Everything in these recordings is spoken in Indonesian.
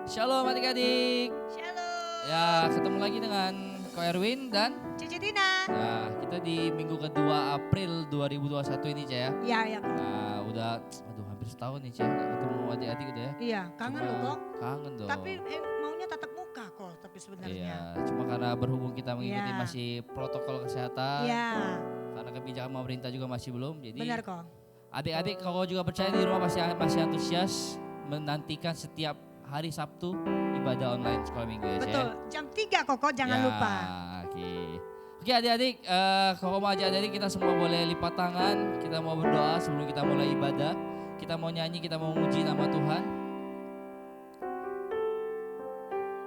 Shalom adik-adik. Shalom. Ya, ketemu lagi dengan Ko Erwin dan Cici Tina. ya, kita di minggu kedua April 2021 ini, Cah ya. Iya, ya. Nah, udah hampir setahun nih, Cah, nggak ketemu adik-adik udah ya. Iya, kangen Cuma loh kok. Kangen dong. Tapi maunya tatap muka kok, tapi sebenarnya. Iya, cuma karena berhubung kita mengikuti Iya. masih protokol kesehatan. Iya, Karena kebijakan pemerintah juga masih belum, jadi benar kok. adik-adik kalau juga percaya di rumah masih antusias menantikan setiap hari Sabtu ibadah online sekolah minggu ya, Cah. Betul, jam 3 kok, jangan Ya, lupa. Oke. Oke adik-adik, kalau mau aja adik-adik kita semua boleh lipat tangan. Kita mau berdoa sebelum kita mulai ibadah. Kita mau nyanyi, kita mau muji nama Tuhan.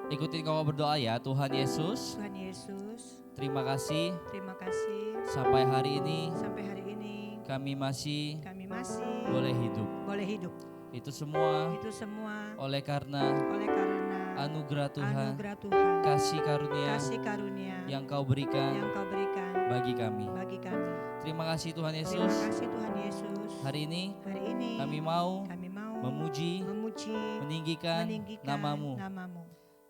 Ikutin kalau berdoa ya. Tuhan Yesus, Tuhan Yesus, terima kasih terima kasih sampai hari ini sampai hari ini kami masih kami masih boleh hidup. boleh hidup. Itu semua Itu semua oleh karena oleh karena anugerah Tuhan, anugerah Tuhan, kasih karunia kasih karunia yang Kau berikan yang Kau berikan bagi kami. bagi kami. Terima kasih Tuhan Terima Yesus. kasih Tuhan Yesus. Hari ini Hari ini kami mau kami mau memuji, meninggikan namamu.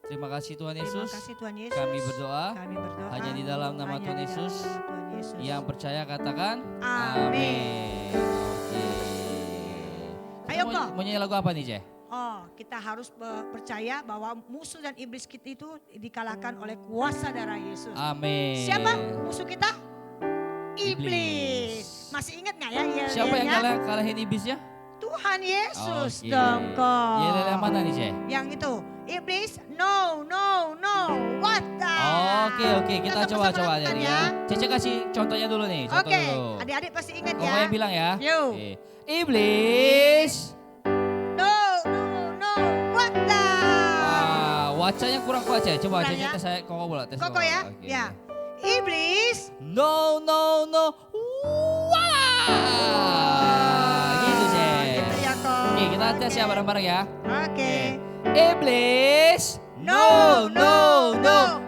Terima kasih Tuhan Terima Yesus. kasih Tuhan Yesus. Kami berdoa Kami berdoa hanya di dalam nama hanya Tuhan di Yesus. dalam nama Tuhan Yesus. Yang percaya katakan Amin. Oke. Ayo, Kita Kok. mau nyanyi lagu apa nih, Ceh? Oh, kita harus percaya bahwa musuh dan iblis kita itu dikalahkan oleh kuasa darah Yesus. Amin. Siapa musuh kita? Iblis. Iblis. Masih ingat nggak ya? Siapa yang yel-yelnya? kalahin iblis ya? Tuhan Yesus Oke. dong kok. Yel yang mana nih, Ceh? Yang itu. Iblis, no, no, no. What the? Oke, kita coba sama-sama jadi lakukan ya. Cece kasih contohnya dulu nih, contoh Oke, dulu. adik-adik pasti ingat Koko ya. yang bilang ya. Yuk. Oke. Iblis. No, no, no. What the? Wacanya kurang kuat, Ceh. Coba Kurang Cece ya? tes saya Koko bola tes. Koko ya? Oke. Ya. Iblis. No. Wah. Gitu, Ceh. Gitu ya kok. Oke, kita tes ya bareng-bareng ya. Oke. Iblis. No. Wah.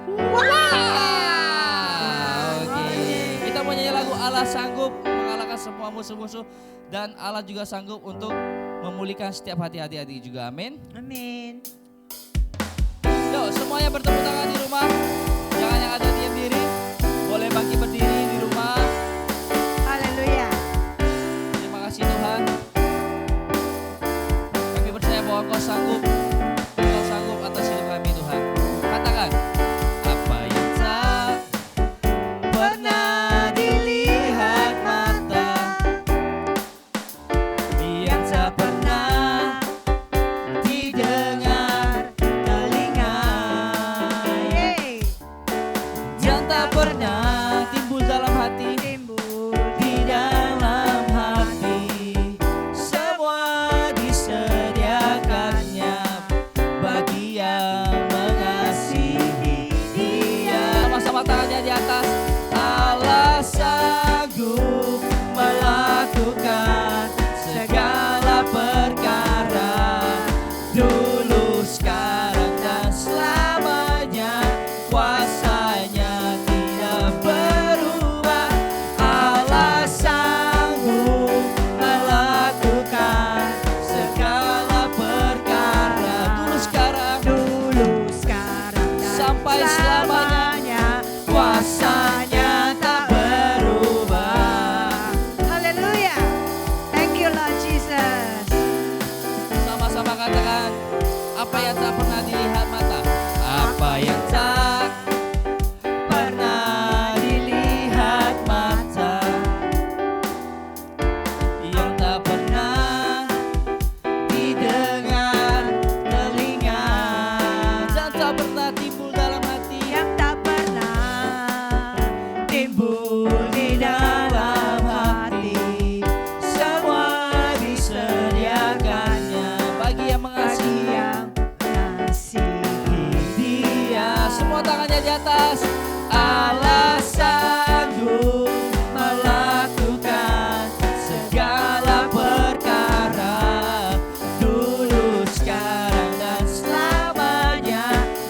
Oke. Oke. Kita mau nyanyi lagu Allah sanggup mengalahkan semua musuh-musuh dan Allah juga sanggup untuk memulihkan setiap hati adik-adik juga. Amin. Amin. Yuk, semuanya bertepuk tangan di rumah. Jangan yang ada diam diri. Boleh bangkit berdiri di rumah. Haleluya. Terima kasih Tuhan. Kami percaya bahwa Engkau sanggup. Engkau sanggup atas hidup kami Tuhan. Katakan, apa yang tak pernah dilihat mata, yang tak pernah didengar telinga, Yeay. yang tak pernah timbul dalam hati, Timbul di dalam hati, semua disediakannya bagi yang mengasihi Dia. Sama-sama tangannya di atas. Allah sanggup melakukan segala perkara, dulu, sekarang, dan selamanya. Kuasanya tidak berubah. Allah sanggup melakukan segala perkara, dulu, sekarang, dan sampai selamanya. Kuasanya tak berubah. Haleluya. Thank you Lord Jesus. Sama-sama katakan, apa yang tak pernah dilihat mata, apa yang tak pernah dilihat mata, yang tak pernah didengar telinga, dan tak pernah timbul dalam hati, Yang tak pernah timbul di dalam hati, semua disediakannya bagi yang mengasihi yang mengasihi. Dia. Semua tangannya di atas. Allah sanggup melakukan segala perkara, dulu, sekarang, dan selamanya.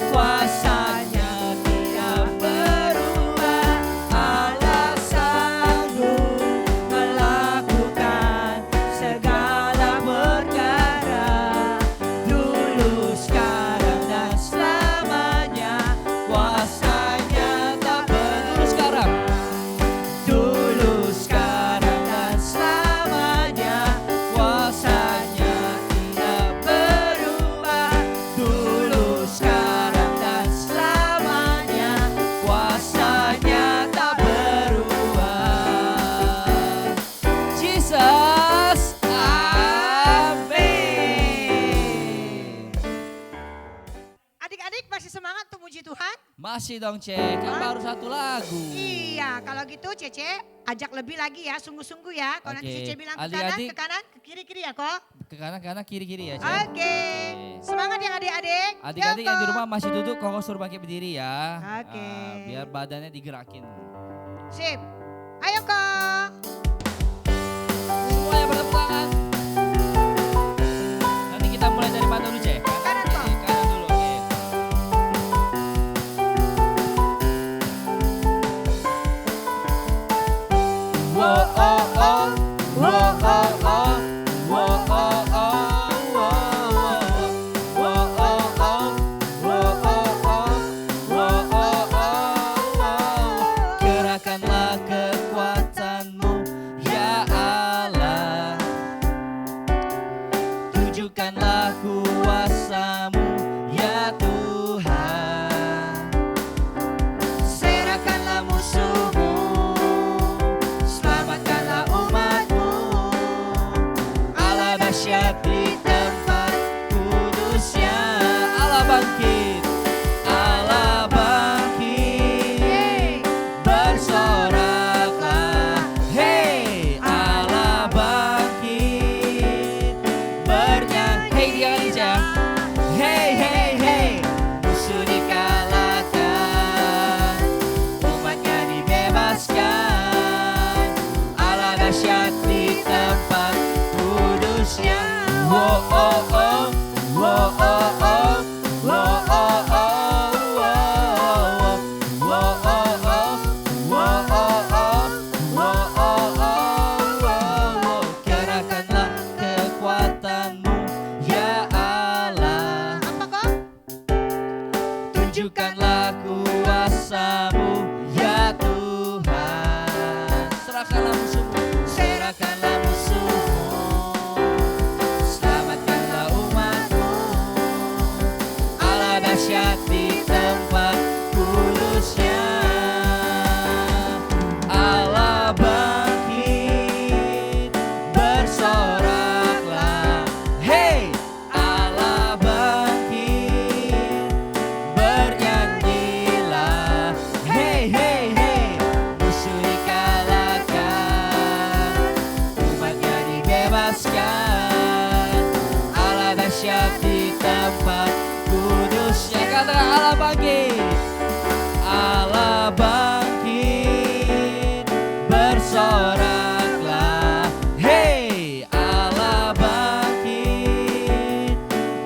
Kuasanya tidak berubah. Allah sanggup melakukan segala perkara, dulu, sekarang, Tuhan? Masih dong Cek, kan Hah? baru satu lagu. Iya, kalau gitu Cece ajak lebih lagi ya, sungguh-sungguh ya. Kalau nanti Oke. Cece bilang Adik-adik. ke kanan, ke kiri-kiri ya kok. Ke kanan kiri-kiri ya Cek. Oke, semangat ya adik-adik. Adik-adik yang di Yoko. rumah masih duduk, Koko suruh bangkit berdiri ya. Oke. Biar badannya digerakin. Sip, ayo kok. Semuanya bertepuk tangan. Nanti kita mulai dari mana dulu Cek? Kanan, Kok. Kanan dulu, oke. Wow, oh, oh. Wow, oh, oh. Wow, oh, oh. Wow, oh, oh. Wow, oh, oh. Wow, oh, oh. Gerakanlah kekuatanmu, ya Allah. Tunjukkanlah kuasamu, ya Tuhan. Serahkanlah musuhmu, selamatkanlah umatmu. Allah dahsyat di tempat kudusnya. Allah bangkit, Allah bangkit. Bersoraklah, hey, Allah bangkit. Bernyanyi, hey dia Alicia. Hey, hey, hey, musuh dikalahkan, umatnya dibebaskan. Allah dahsyat di tempat kudusnya. Wow, oh, oh. Wow, oh, oh. Wow, oh, oh. Wow, oh, oh. Wow, oh, oh. Wow, oh, oh. Gerakanlah kekuatanmu, ya Allah. Apa kok? Tunjukkanlah kuasamu, ya Tuhan. Serahkanlah musuhmu, serahkanlah musuhmu. Selamatkanlah umatmu. Allah dahsyat di tempat kudusnya. Allah bangkit, bersoraklah. Hey, Allah bangkit, bernyanyilah. Hey, hey, hey, musuh dikalahkan, umatnya dibebaskan. Allah dahsyat di tempat kudusnya. Kata Allah bangkit, Allah bangkit, bersoraklah. Hey, Allah bangkit,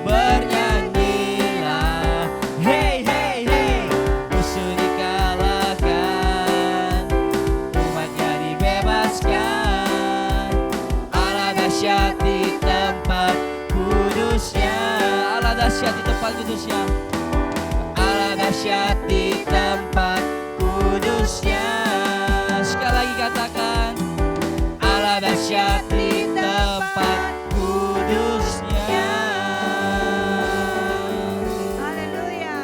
bernyanyilah. Hey, hey, hey, musuh dikalahkan, umatnya dibebaskan. Allah dahsyat di tempat kudusnya. Allah dahsyat di tempat kudusnya. Allah dahsyat di tempat kudusnya. Sekali lagi katakan, Allah dahsyat di tempat kudusnya. Haleluya.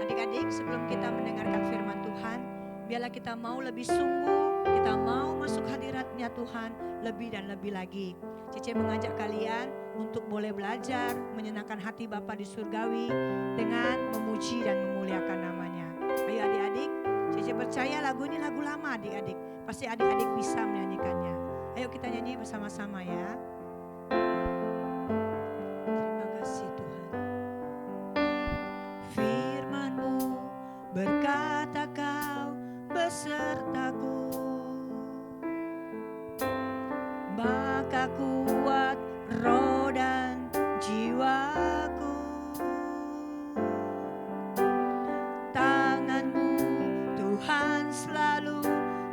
Adik-adik, sebelum kita mendengarkan firman Tuhan, biarlah kita mau lebih sungguh, kita mau masuk hadiratnya Tuhan lebih dan lebih lagi. Cece mengajak kalian untuk boleh belajar menyenangkan hati Bapa di surgawi dengan memuji dan memuliakan namanya. Ayo adik-adik, Cece percaya lagu ini lagu lama adik-adik. Pasti adik-adik bisa menyanyikannya. Ayo kita nyanyi bersama-sama ya. Terima kasih Tuhan. Firman-Mu berkata Kau besertaku, maka kuat roh dan jiwaku. Tangan-Mu Tuhan selalu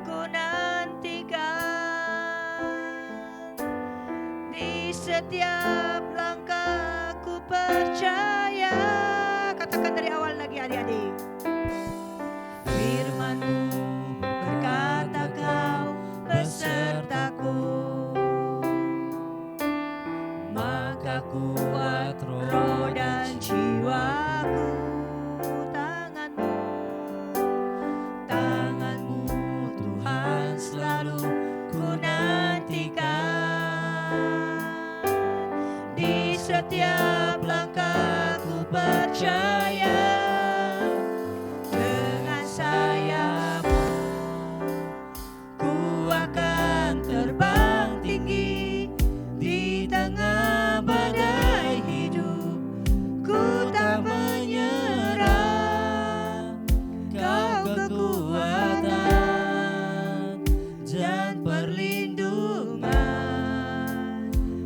ku nantikan. Di setiap langkah ku percaya. Katakan dari awal lagi adik-adik. Firman-Mu berkata Kau besertaku, maka kuat roh dan jiwaku. Tangan-Mu Tuhan selalu ku nantikan. Di setiap langkahku percaya, dengan sayap-Mu ku akan terbang tinggi di tengah badai hidup. Ku tak menyerah, Kau kekuatan dan perlindungan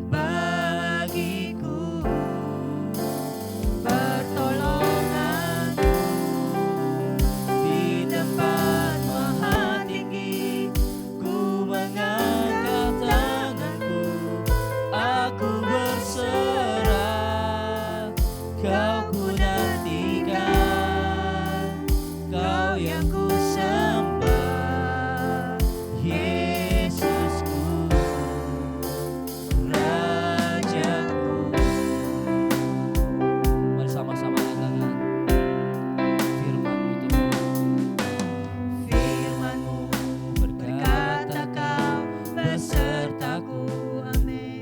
bagiku, pertolonganku di tempat maha tinggi. Ku mengangkat tanganku, aku berserah, Kau ku nantikan, Kau yang ku sembah, Yesusku, Rajaku. Mari sama-sama katakan firman-Mu Tuhan. Firman-Mu berkata, Kau besertaku, amin.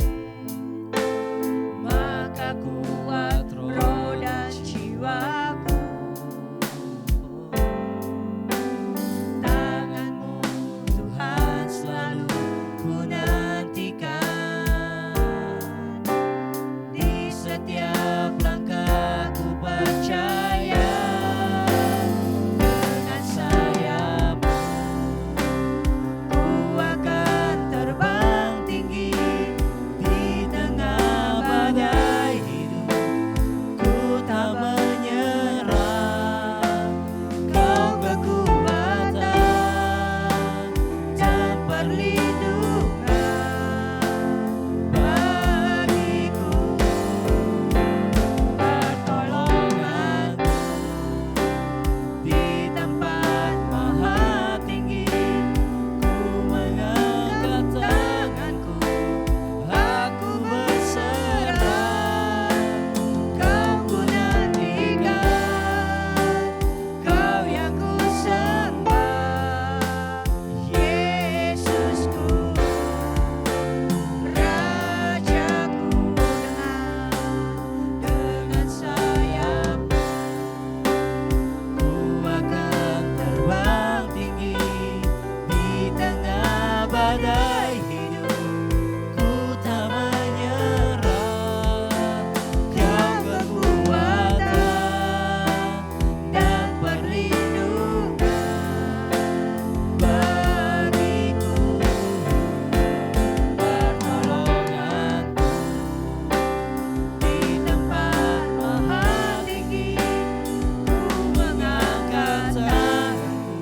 Maka kuat roh dan jiwaku, tangan-Mu Tuhan selalu ku nantikan. Di setiap langkahku percaya, dengan sayap-Mu ku akan terbang tinggi di tengah badai hidup. Ku tak menyerah, Kau kekuatan dan perlindungan bagiku, pertolonganku di tempat maha tinggi. Ku mengangkat tanganku, aku berserah, Kau ku nantikan, Kau yang ku sembah, Yesusku, Rajaku. Dengan sayap-Mu ku akan terbang tinggi di tengah badai hidup. Ku tak menyerah, Kau kekuatan dan perlindungan bagiku, pertolonganku di tempat maha tinggi. Ku mengangkat tanganku,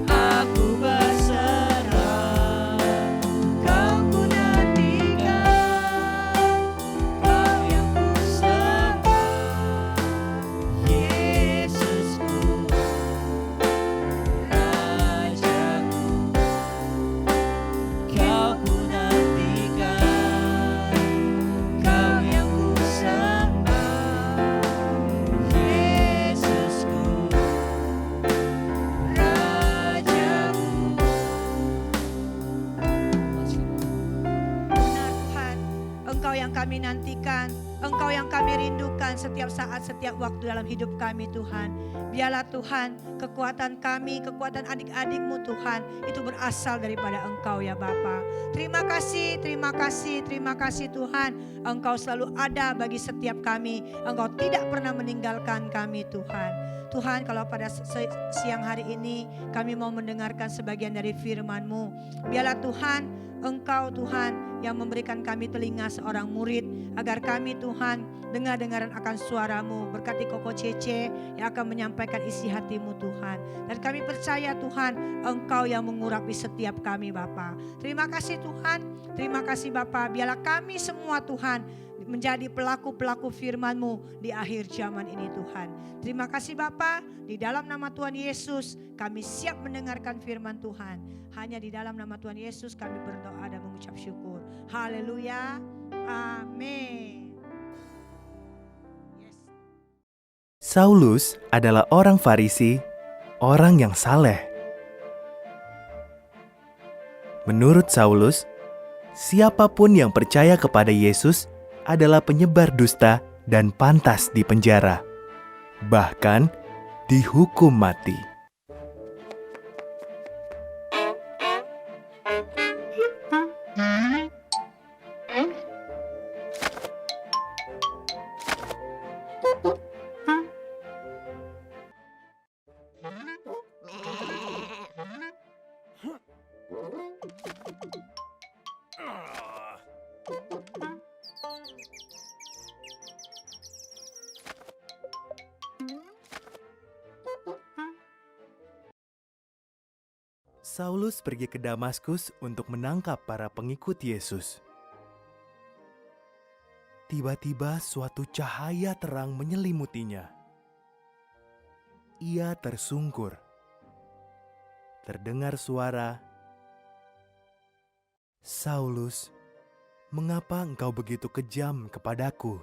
aku berserah, Kau ku nantikan, Kau yang ku sembah, Yesusku, Rajaku. Kau ku nantikan, Kau yang ku sembah, Yesusku, Rajaku. Benar Tuhan, Engkau yang kami nantikan, Engkau yang kami rindukan setiap saat, setiap waktu dalam hidup kami Tuhan. Biarlah Tuhan, kekuatan kami, kekuatan adik-adik-Mu Tuhan, itu berasal daripada Engkau ya Bapa. Terima kasih, terima kasih, terima kasih Tuhan. Engkau selalu ada bagi setiap kami. Engkau tidak pernah meninggalkan kami Tuhan. Tuhan, kalau pada siang hari ini kami mau mendengarkan sebagian dari firman-Mu, biarlah Tuhan, Engkau Tuhan yang memberikan kami telinga seorang murid, agar kami Tuhan dengar-dengaran akan suara-Mu. Berkati Koko Cece yang akan menyampaikan isi hati-Mu Tuhan. Dan kami percaya Tuhan, Engkau yang mengurapi setiap kami Bapa. Terima kasih Tuhan, terima kasih Bapa. Biarlah kami semua Tuhan menjadi pelaku-pelaku firman-Mu di akhir zaman ini Tuhan. Terima kasih Bapa, di dalam nama Tuhan Yesus kami siap mendengarkan firman Tuhan. Hanya di dalam nama Tuhan Yesus kami berdoa dan mengucap syukur. Haleluya, amin. Yes. Saulus adalah orang Farisi, orang yang saleh. Menurut Saulus, siapapun yang percaya kepada Yesus adalah penyebar dusta dan pantas dipenjara, bahkan dihukum mati. Saulus pergi ke Damaskus untuk menangkap para pengikut Yesus. Tiba-tiba suatu cahaya terang menyelimutinya. Ia tersungkur. Terdengar suara, "Saulus, mengapa engkau begitu kejam kepadaku?"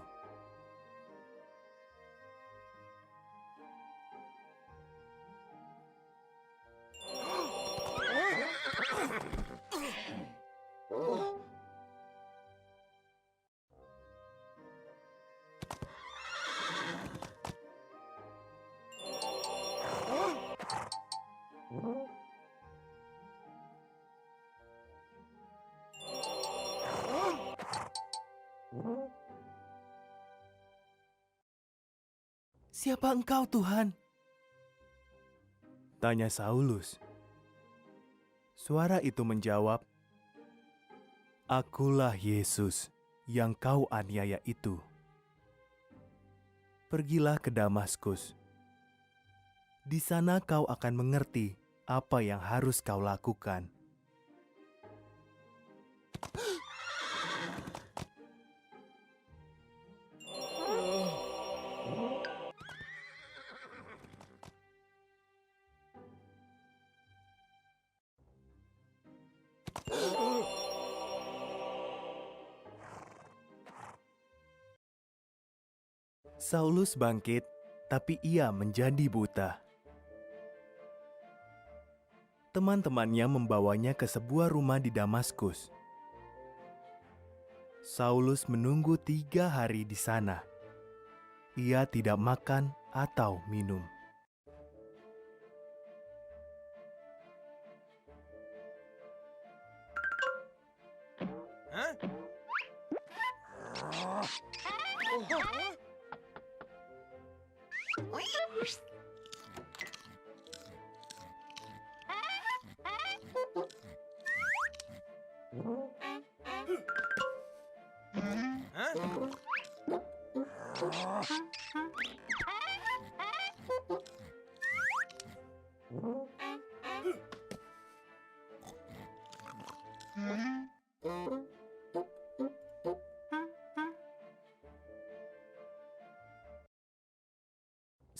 "Siapa engkau, Tuhan?" tanya Saulus. Suara itu menjawab, "Akulah Yesus yang kau aniaya itu. Pergilah ke Damaskus. Di sana kau akan mengerti apa yang harus kau lakukan." Saulus bangkit, tapi ia menjadi buta. Teman-temannya membawanya ke sebuah rumah di Damaskus. Saulus menunggu 3 hari di sana. Ia tidak makan atau minum.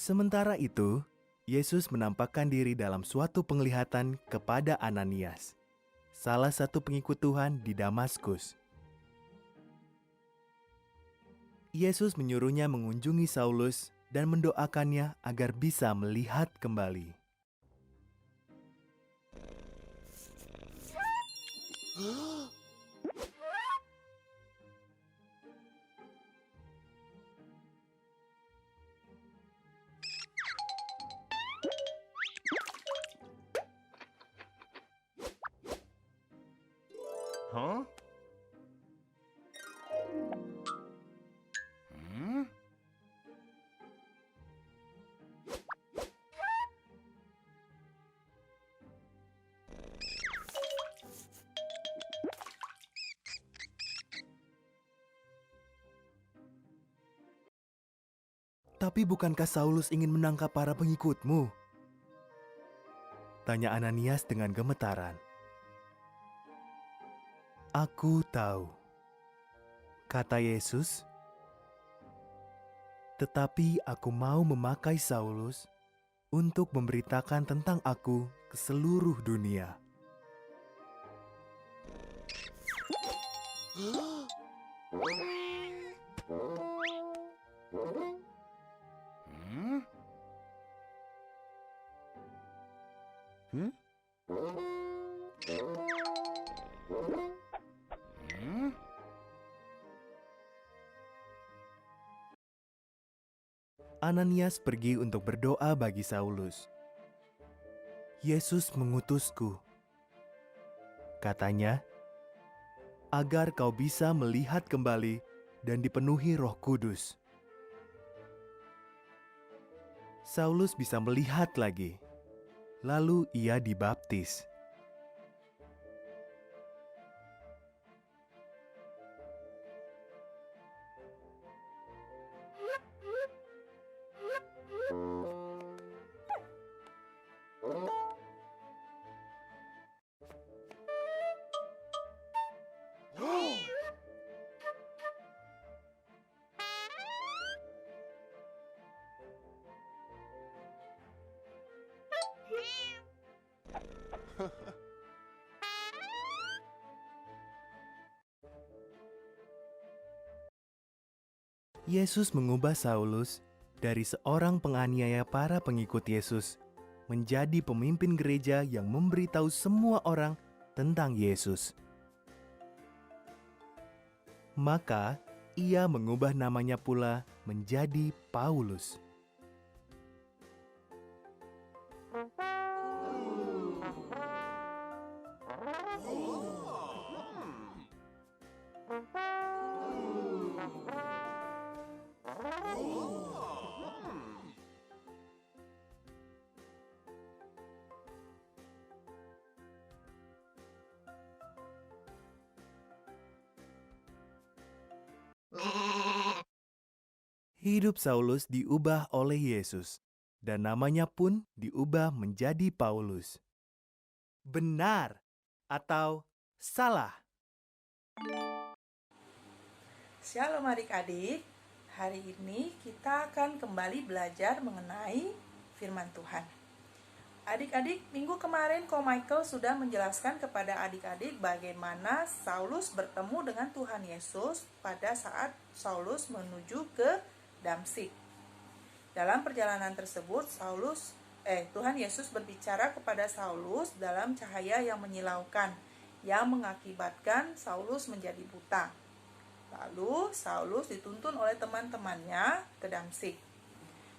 Sementara itu, Yesus menampakkan diri dalam suatu penglihatan kepada Ananias, salah satu pengikut Tuhan di Damaskus. Yesus menyuruhnya mengunjungi Saulus dan mendoakannya agar bisa melihat kembali. Huh? Hmm? "Tapi bukankah Saulus ingin menangkap para pengikutmu?" tanya Ananias dengan gemetaran. "Aku tahu," kata Yesus, "tetapi aku mau memakai Saulus untuk memberitakan tentang aku ke seluruh dunia." Hmm? Hmm? Hmm? Ananias pergi untuk berdoa bagi Saulus. "Yesus mengutusku," katanya, "agar kau bisa melihat kembali dan dipenuhi Roh Kudus." Saulus bisa melihat lagi. Lalu ia dibaptis. Yesus mengubah Saulus dari seorang penganiaya para pengikut Yesus menjadi pemimpin gereja yang memberitahu semua orang tentang Yesus. Maka ia mengubah namanya pula menjadi Paulus. Hidup Saulus diubah oleh Yesus, dan namanya pun diubah menjadi Paulus. Benar atau salah? Shalom adik-adik, hari ini kita akan kembali belajar mengenai firman Tuhan. Adik-adik, minggu kemarin Ko Michael sudah menjelaskan kepada adik-adik bagaimana Saulus bertemu dengan Tuhan Yesus pada saat Saulus menuju ke Damsyik. Dalam perjalanan tersebut, Tuhan Yesus berbicara kepada Saulus dalam cahaya yang menyilaukan, yang mengakibatkan Saulus menjadi buta. Lalu Saulus dituntun oleh teman-temannya ke Damsyik.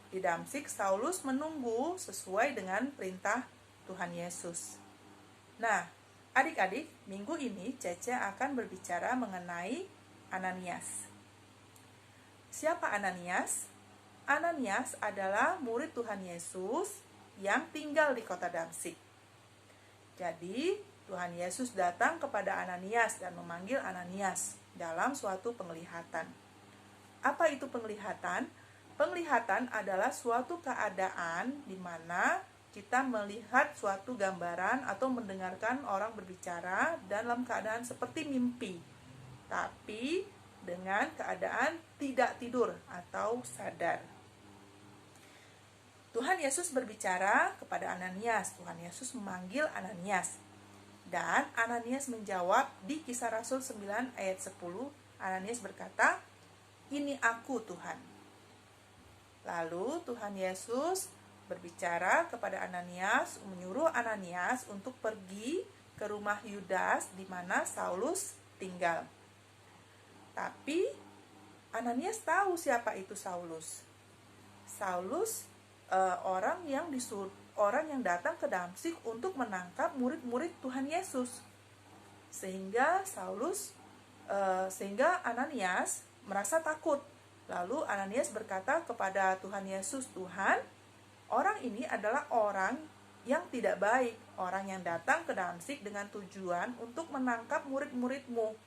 Di Damsyik, Saulus menunggu sesuai dengan perintah Tuhan Yesus. Nah, adik-adik, minggu ini Cece akan berbicara mengenai Ananias. Siapa Ananias? Ananias adalah murid Tuhan Yesus yang tinggal di kota Damsyik. Jadi, Tuhan Yesus datang kepada Ananias dan memanggil Ananias dalam suatu penglihatan. Apa itu penglihatan? Penglihatan adalah suatu keadaan di mana kita melihat suatu gambaran atau mendengarkan orang berbicara dalam keadaan seperti mimpi, tapi dengan keadaan tidak tidur atau sadar. Tuhan Yesus berbicara kepada Ananias. Tuhan Yesus memanggil Ananias. Dan Ananias menjawab di Kisah Rasul 9 ayat 10. Ananias berkata, "Ini aku, Tuhan." Lalu Tuhan Yesus berbicara kepada Ananias, menyuruh Ananias untuk pergi ke rumah Yudas di mana Saulus tinggal. Tapi Ananias tahu siapa itu Saulus. Saulus orang yang datang ke Damsyik untuk menangkap murid-murid Tuhan Yesus. Sehingga Ananias merasa takut. Lalu Ananias berkata kepada Tuhan Yesus, "Tuhan, orang ini adalah orang yang tidak baik, orang yang datang ke Damsyik dengan tujuan untuk menangkap murid-murid-Mu."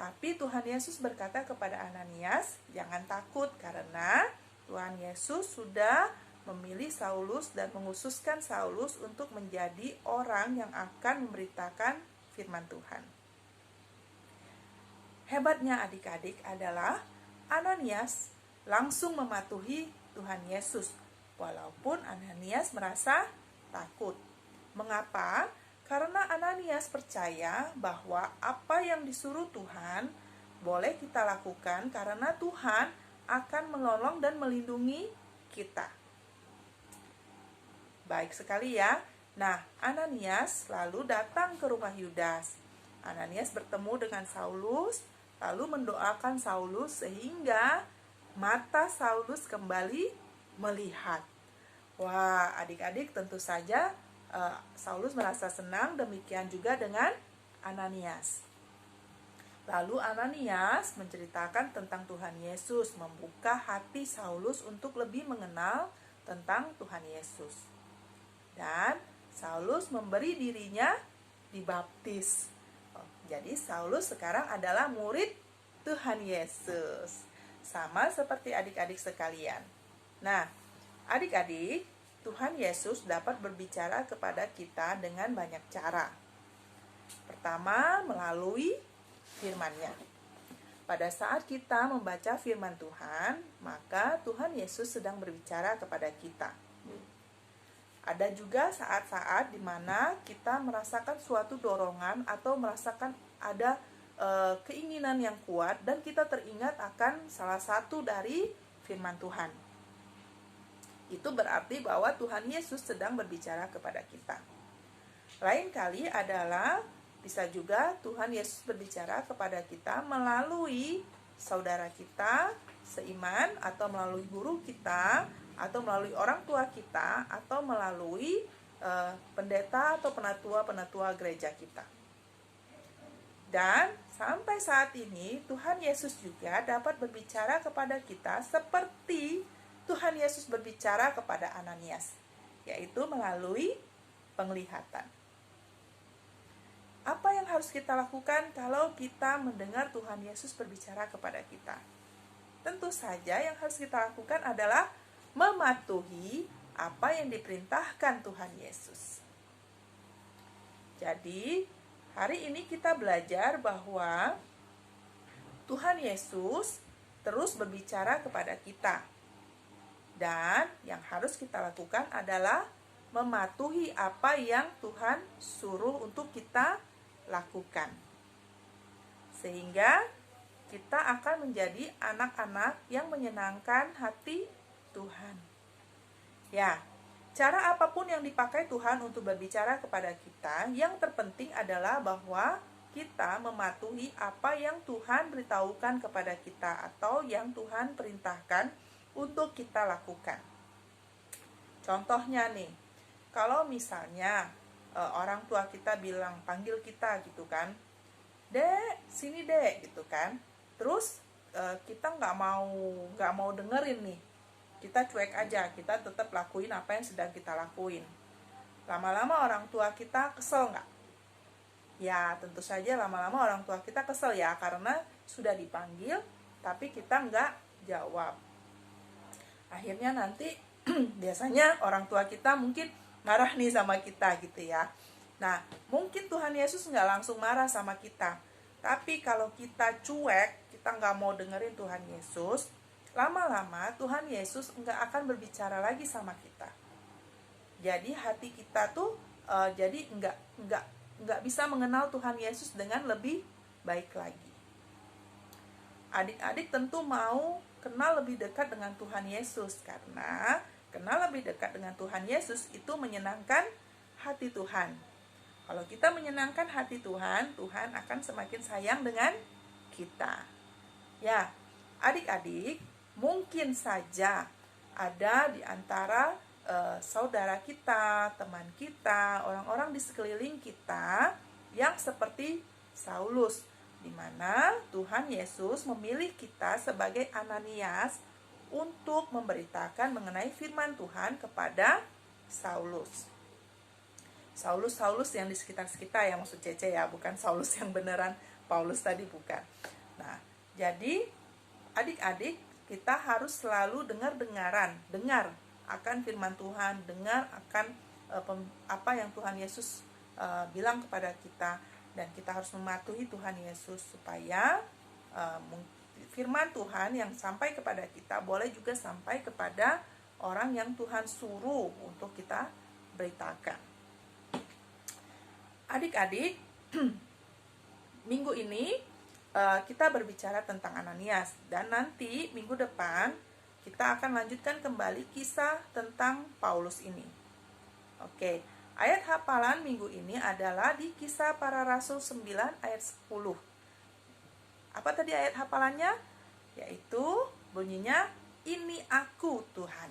Tapi Tuhan Yesus berkata kepada Ananias, "Jangan takut, karena Tuhan Yesus sudah memilih Saulus dan menghususkan Saulus untuk menjadi orang yang akan memberitakan firman Tuhan." Hebatnya adik-adik adalah Ananias langsung mematuhi Tuhan Yesus, walaupun Ananias merasa takut. Mengapa? Karena Ananias percaya bahwa apa yang disuruh Tuhan boleh kita lakukan karena Tuhan akan menolong dan melindungi kita. Baik sekali ya. Nah, Ananias lalu datang ke rumah Yudas. Ananias bertemu dengan Saulus, lalu mendoakan Saulus sehingga mata Saulus kembali melihat. Wah, adik-adik tentu saja Saulus merasa senang, demikian juga dengan Ananias. Lalu Ananias menceritakan tentang Tuhan Yesus, membuka hati Saulus untuk lebih mengenal tentang Tuhan Yesus. Dan Saulus memberi dirinya dibaptis. Jadi Saulus sekarang adalah murid Tuhan Yesus. Sama seperti adik-adik sekalian. Nah, adik-adik, Tuhan Yesus dapat berbicara kepada kita dengan banyak cara. Pertama, melalui firman-Nya. Pada saat kita membaca firman Tuhan, maka Tuhan Yesus sedang berbicara kepada kita. Ada juga saat-saat di mana kita merasakan suatu dorongan atau merasakan ada keinginan yang kuat dan kita teringat akan salah satu dari firman Tuhan. Itu berarti bahwa Tuhan Yesus sedang berbicara kepada kita. Lain kali adalah bisa juga Tuhan Yesus berbicara kepada kita melalui saudara kita seiman, atau melalui guru kita, atau melalui orang tua kita, atau melalui pendeta atau penatua-penatua gereja kita. Dan sampai saat ini Tuhan Yesus juga dapat berbicara kepada kita seperti Tuhan Yesus berbicara kepada Ananias, yaitu melalui penglihatan. Apa yang harus kita lakukan kalau kita mendengar Tuhan Yesus berbicara kepada kita? Tentu saja yang harus kita lakukan adalah mematuhi apa yang diperintahkan Tuhan Yesus. Jadi, hari ini kita belajar bahwa Tuhan Yesus terus berbicara kepada kita. Dan yang harus kita lakukan adalah mematuhi apa yang Tuhan suruh untuk kita lakukan. Sehingga kita akan menjadi anak-anak yang menyenangkan hati Tuhan. Ya, cara apapun yang dipakai Tuhan untuk berbicara kepada kita, yang terpenting adalah bahwa kita mematuhi apa yang Tuhan beritahukan kepada kita atau yang Tuhan perintahkan untuk kita lakukan. Contohnya nih, kalau misalnya orang tua kita bilang, panggil kita gitu kan, Dek, sini Dek gitu kan. Terus kita nggak mau dengerin nih, kita cuek aja, kita tetap lakuin apa yang sedang kita lakuin. Lama-lama orang tua kita kesel nggak? Ya tentu saja lama-lama orang tua kita kesel ya, karena sudah dipanggil tapi kita nggak jawab. Akhirnya nanti biasanya orang tua kita mungkin marah nih sama kita gitu ya. Nah, mungkin Tuhan Yesus nggak langsung marah sama kita, tapi kalau kita cuek, kita nggak mau dengerin Tuhan Yesus, lama-lama Tuhan Yesus nggak akan berbicara lagi sama kita. Jadi hati kita tuh jadi nggak bisa mengenal Tuhan Yesus dengan lebih baik lagi. Adik-adik tentu mau kenal lebih dekat dengan Tuhan Yesus, karena kenal lebih dekat dengan Tuhan Yesus itu menyenangkan hati Tuhan. Kalau kita menyenangkan hati Tuhan, Tuhan akan semakin sayang dengan kita. Ya, adik-adik, mungkin saja ada di antara saudara kita, teman kita, orang-orang di sekeliling kita yang seperti Saulus, di mana Tuhan Yesus memilih kita sebagai Ananias untuk memberitakan mengenai firman Tuhan kepada Saulus. Saulus yang di sekitar kita ya, maksud Cece ya, bukan Saulus yang beneran Paulus tadi, bukan. Nah, jadi adik-adik kita harus selalu dengar akan firman Tuhan, dengar akan apa yang Tuhan Yesus bilang kepada kita, dan kita harus mematuhi Tuhan Yesus supaya firman Tuhan yang sampai kepada kita boleh juga sampai kepada orang yang Tuhan suruh untuk kita beritakan. Adik-adik, minggu ini kita berbicara tentang Ananias, dan nanti minggu depan kita akan lanjutkan kembali kisah tentang Paulus ini. Oke, ayat hafalan minggu ini adalah di Kisah Para Rasul 9 ayat 10. Apa tadi ayat hafalannya? Yaitu Bunyinya, ini aku Tuhan.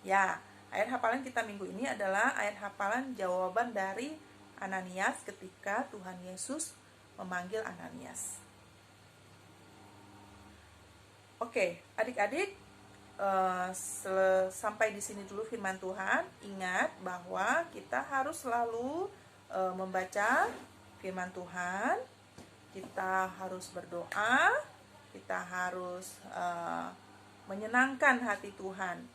Ya, ayat hafalan kita minggu ini adalah ayat hafalan jawaban dari Ananias ketika Tuhan Yesus memanggil Ananias. Oke, adik-adik, sampai di sini dulu firman Tuhan. Ingat bahwa kita harus selalu membaca firman Tuhan. Kita harus berdoa. Kita harus menyenangkan hati Tuhan.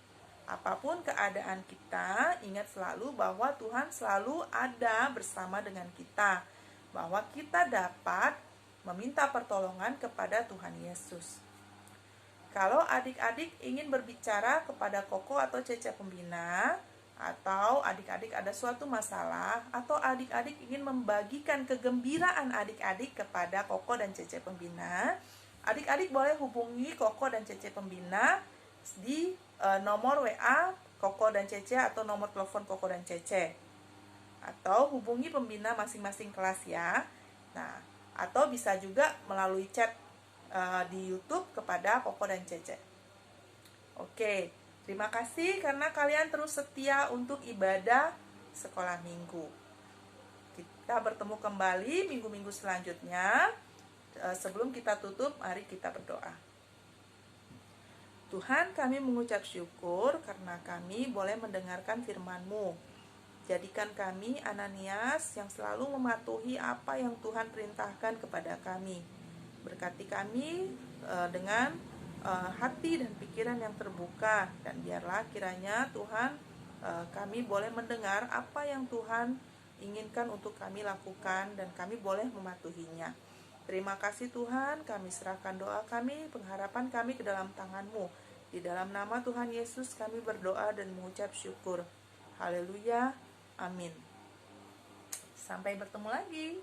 Apapun keadaan kita, ingat selalu bahwa Tuhan selalu ada bersama dengan kita. Bahwa kita dapat meminta pertolongan kepada Tuhan Yesus. Kalau adik-adik ingin berbicara kepada Koko atau Cece pembina, atau adik-adik ada suatu masalah, atau adik-adik ingin membagikan kegembiraan adik-adik kepada Koko dan Cece pembina, adik-adik boleh hubungi Koko dan Cece pembina di nomor WA Koko dan Cece atau nomor telepon Koko dan Cece. Atau hubungi pembina masing-masing kelas ya. Nah, atau bisa juga melalui chat di YouTube kepada Koko dan Cece. Oke, terima kasih karena kalian terus setia untuk ibadah sekolah minggu. Kita bertemu kembali minggu-minggu selanjutnya. Sebelum kita tutup, mari kita berdoa. Tuhan, kami mengucap syukur karena kami boleh mendengarkan firman-Mu. Jadikan kami Ananias yang selalu mematuhi apa yang Tuhan perintahkan kepada kami. Berkati kami dengan hati dan pikiran yang terbuka. Dan biarlah kiranya Tuhan kami boleh mendengar apa yang Tuhan inginkan untuk kami lakukan dan kami boleh mematuhinya. Terima kasih Tuhan, kami serahkan doa kami, pengharapan kami ke dalam tangan-Mu. Di dalam nama Tuhan Yesus kami berdoa dan mengucap syukur. Haleluya, amin. Sampai bertemu lagi.